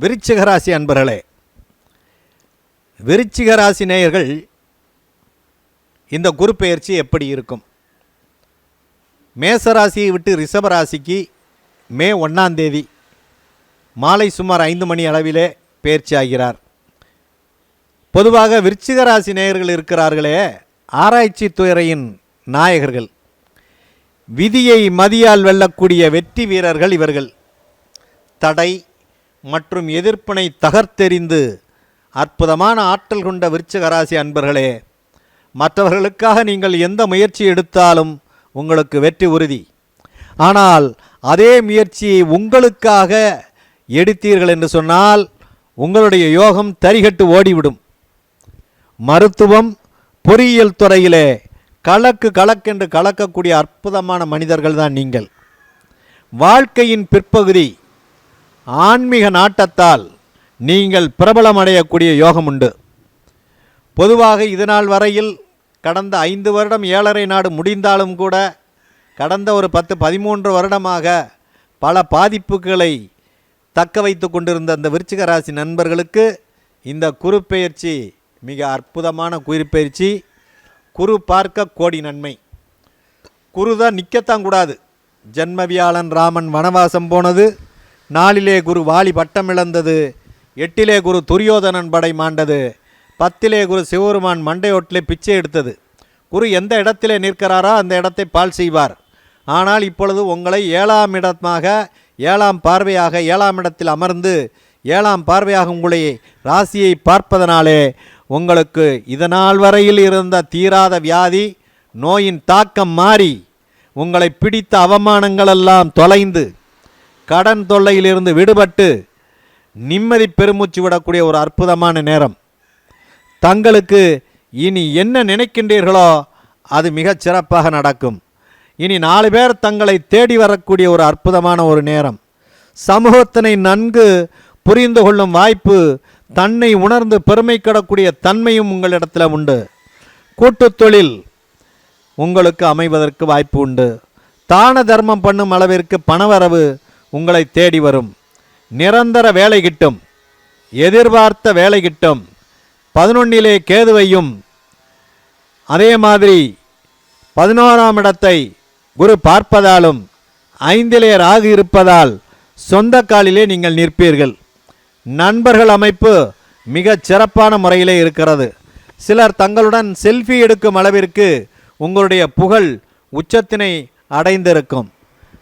விருச்சிக ராசி அன்பர்களே, விருச்சிக ராசி நேயர்கள் இந்த குரு பெயர்ச்சி எப்படி இருக்கும்? மேசராசியை விட்டு ரிஷப ராசிக்கு மே 1ஆம் தேதி மாலை சுமார் 5 மணி அளவிலே பெயர்ச்சி ஆகிறார். பொதுவாக விருச்சிக ராசி நேயர்கள் இருக்கிறார்களே, ஆராய்ச்சி துறையின் நாயகர்கள், விதியை மதியால் வெல்லக்கூடிய வெற்றி வீரர்கள் இவர்கள். தடை மற்றும் எதிர்ப்பினை தகர்த்தெறிந்து அற்புதமான ஆற்றல் கொண்ட விருச்சிக ராசி அன்பர்களே, மற்றவர்களுக்காக நீங்கள் எந்த முயற்சி எடுத்தாலும் உங்களுக்கு வெற்றி உறுதி. ஆனால் அதே முயற்சியை உங்களுக்காக எடுத்தீர்கள் என்று சொன்னால் உங்களுடைய யோகம் தரிகட்டு ஓடிவிடும். மருத்துவம், பொறியியல் துறையிலே கலக்கென்று கலக்கக்கூடிய அற்புதமான மனிதர்கள் தான் நீங்கள். வாழ்க்கையின் பிற்பகுதி ஆன்மீக நாட்டத்தால் நீங்கள் பிரபலமடையக்கூடிய யோகம் உண்டு. பொதுவாக இதுநாள் வரையில் கடந்த 5 வருடம் 7.5 நாடு முடிந்தாலும் கூட கடந்த ஒரு 10-13 வருடமாக பல பாதிப்புகளை தக்க வைத்து கொண்டிருந்த அந்த விருச்சிக ராசி நண்பர்களுக்கு இந்த குரு பெயர்ச்சி மிக அற்புதமான குரு பெயர்ச்சி. குரு பார்க்க கோடி நன்மை. குரு தான் நிற்கத்தான் கூடாது. ஜென்மவியாளன் ராமன் வனவாசம் போனது, 4லே குரு வாலி பட்டம் இழந்தது, 8லே குரு துரியோதனன் படை மாண்டது, 10லே குரு சிவபெருமான் மண்டையோட்டிலே பிச்சை எடுத்தது. குரு எந்த இடத்திலே நிற்கிறாரோ அந்த இடத்தை பால் செய்வார். ஆனால் இப்பொழுது உங்களை 7ஆம் இடமாக 7ஆம் பார்வையாக 7ஆம் இடத்தில் அமர்ந்து 7ஆம் பார்வையாக உங்களை ராசியை பார்ப்பதனாலே உங்களுக்கு இதனால் வரையில் இருந்த தீராத வியாதி நோயின் தாக்கம் மாறி உங்களை பிடித்த அவமானங்களெல்லாம் தொலைந்து கடன் தொல்லையிலிருந்து விடுபட்டு நிம்மதி பெருமூச்சு விடக்கூடிய ஒரு அற்புதமான நேரம். தங்களுக்கு இனி என்ன நினைக்கின்றீர்களோ அது மிகச் சிறப்பாக நடக்கும். இனி 4 பேர் தங்களை தேடி வரக்கூடிய ஒரு அற்புதமான ஒரு நேரம். சமூகத்தினை நன்கு புரிந்து கொள்ளும் வாய்ப்பு, தன்னை உணர்ந்து பெருமை கிடக்கூடிய தன்மையும் உங்களிடத்தில் உண்டு. கூட்டுத் தொழில் உங்களுக்கு அமைவதற்கு வாய்ப்பு உண்டு. தான தர்மம் பண்ணும் அளவிற்கு பணவரவு உங்களை தேடி வரும். நிரந்தர வேலை கிட்டும், எதிர்பார்த்த வேலை கிட்டும். 11லே கேதுவையும் அதே மாதிரி 11ஆம் இடத்தை குரு பார்ப்பதாலும் 5லே ராகு இருப்பதால் சொந்த காலிலே நீங்கள் நிற்பீர்கள். நண்பர்கள் அமைப்பு மிகச் சிறப்பான முறையிலே இருக்கிறது. சிலர் தங்களுடன் செல்ஃபி எடுக்கும் அளவிற்கு உங்களுடைய புகழ் உச்சத்தினை அடைந்திருக்கும்.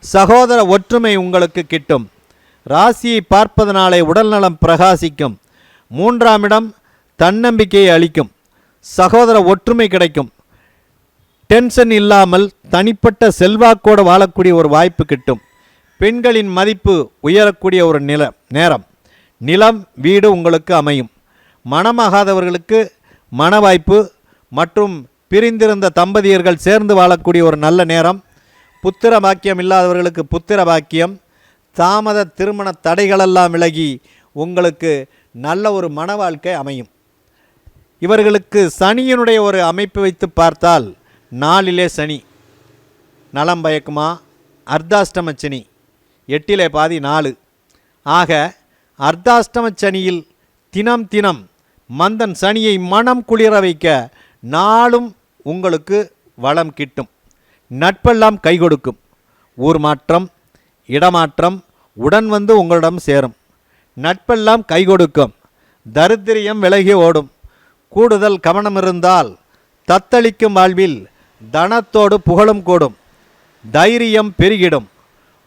சகோதர ஒற்றுமை உங்களுக்கு கிட்டும். ராசியை பார்ப்பதனாலே உடல்நலம் பிரகாசிக்கும். 3ஆம் இடம் தன்னம்பிக்கையை அளிக்கும். சகோதர ஒற்றுமை கிடைக்கும். டென்ஷன் இல்லாமல் தனிப்பட்ட செல்வாக்கோடு வாழக்கூடிய ஒரு வாய்ப்பு கிட்டும். பெண்களின் மதிப்பு உயரக்கூடிய ஒரு நேரம். நிலம், வீடு உங்களுக்கு அமையும். மனமாகாதவர்களுக்கு மன வாய்ப்பு மற்றும் பிரிந்திருந்த தம்பதியர்கள் சேர்ந்து வாழக்கூடிய ஒரு நல்ல நேரம். புத்திர பாக்கியம் இல்லாதவர்களுக்கு புத்திர பாக்கியம். தாமத திருமண தடைகளெல்லாம் விலகி உங்களுக்கு நல்ல ஒரு மன வாழ்க்கை அமையும். இவர்களுக்கு சனியினுடைய ஒரு அமைப்பு வைத்து பார்த்தால் 4லே சனி நலம் பயக்குமா, அர்த்தாஷ்டம சனி 8லே பாதி 4. ஆக அர்த்தாஷ்டம சனியில் தினம் மந்தன் சனியை மனம் குளிர வைக்க நாளும் உங்களுக்கு வளம் கிட்டும். நட்பெல்லாம் கை கொடுக்கும். ஊர் மாற்றம், இடமாற்றம் உடன் வந்து உங்களிடம் சேரும். நட்பெல்லாம் கை கொடுக்கும். தரித்திரியம் விலகி ஓடும். கூடுதல் கவனம் இருந்தால் தத்தளிக்கும் வாழ்வில் தனத்தோடு புகழும் கூடும். தைரியம் பெருகிடும்.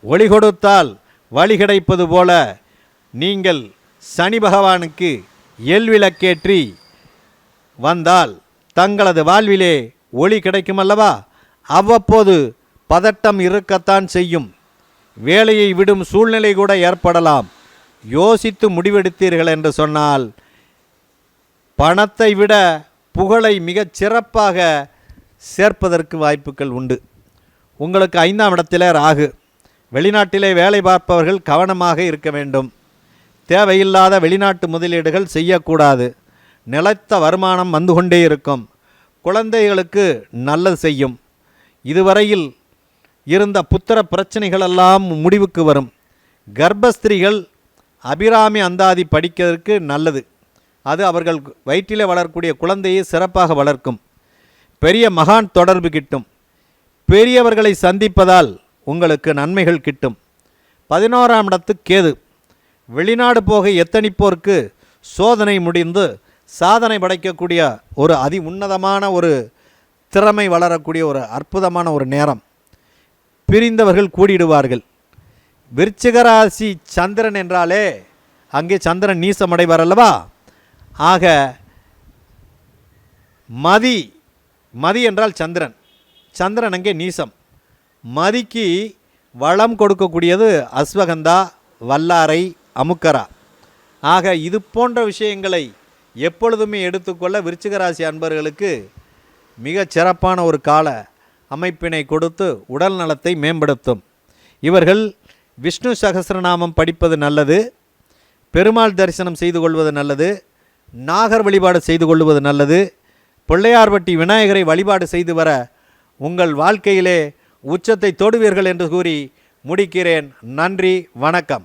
ஒளி கொடுத்தால் வழி கிடைப்பது போல நீங்கள் சனி பகவானுக்கு எல்விளக்கேற்றி வந்தால் தங்களது வாழ்விலே ஒளி கிடைக்கும் அல்லவா? அவ்வப்போது பதட்டம் இருக்கத்தான் செய்யும். வேலையை விடும் சூழ்நிலை கூட ஏற்படலாம். யோசித்து முடிவெடுத்தீர்கள் என்று சொன்னால் பணத்தை விட புகழை மிகச் சிறப்பாக சேர்ப்பதற்கு வாய்ப்புகள் உண்டு. உங்களுக்கு 5ஆம் இடத்திலே ராகு. வெளிநாட்டிலே வேலை பார்ப்பவர்கள் கவனமாக இருக்க வேண்டும். தேவையில்லாத வெளிநாட்டு முதலீடுகள் செய்யக்கூடாது. நிலைத்த வருமானம் வந்து கொண்டே இருக்கும். குழந்தைகளுக்கு நல்லது செய்யும். இதுவரையில் இருந்த புத்திர பிரச்சனைகளெல்லாம் முடிவுக்கு வரும். கர்ப்பஸ்திரீகள் அபிராமி அந்தாதி படிக்கிறதுக்கு நல்லது. அது அவர்கள் வயிற்றிலே வளரக்கூடிய குழந்தையை சிறப்பாக வளர்க்கும். பெரிய மகான் தொடர்பு கிட்டும். பெரியவர்களை சந்திப்பதால் உங்களுக்கு நன்மைகள் கிட்டும். 11ஆம் இடத்து கேது. வெளிநாடு போக எத்தனிப்போருக்கு சோதனை முடிந்து சாதனை படைக்கக்கூடிய ஒரு அதி உன்னதமான ஒரு திறமை வளரக்கூடிய ஒரு அற்புதமான ஒரு நேரம். பிரிந்தவர்கள் கூடிடுவார்கள். விருச்சிகராசி சந்திரன் என்றாலே அங்கே சந்திரன் நீசமடைவார் அல்லவா? ஆக மதி என்றால் சந்திரன், சந்திரன் அங்கே நீசம். மதிக்கு வளம் கொடுக்கக்கூடியது அஸ்வகந்தா, வல்லாரை, அமுக்கரா. ஆக இது போன்ற விஷயங்களை எப்பொழுதுமே எடுத்துக்கொள்ள விருச்சிகராசி அன்பர்களுக்கு மிகச் சிறப்பான ஒரு கால அமைப்பினை கொடுத்து உடல் நலத்தை மேம்படுத்தும். இவர்கள் விஷ்ணு சகஸ்ரநாமம் படிப்பது நல்லது, பெருமாள் தரிசனம் செய்து கொள்வது நல்லது, நாகர் வழிபாடு செய்து கொள்வது நல்லது, பிள்ளையார்பட்டி விநாயகரை வழிபாடு செய்து வர உங்கள் வாழ்க்கையிலே உச்சத்தை தொடுவீர்கள் என்று கூறி முடிக்கிறேன். நன்றி, வணக்கம்.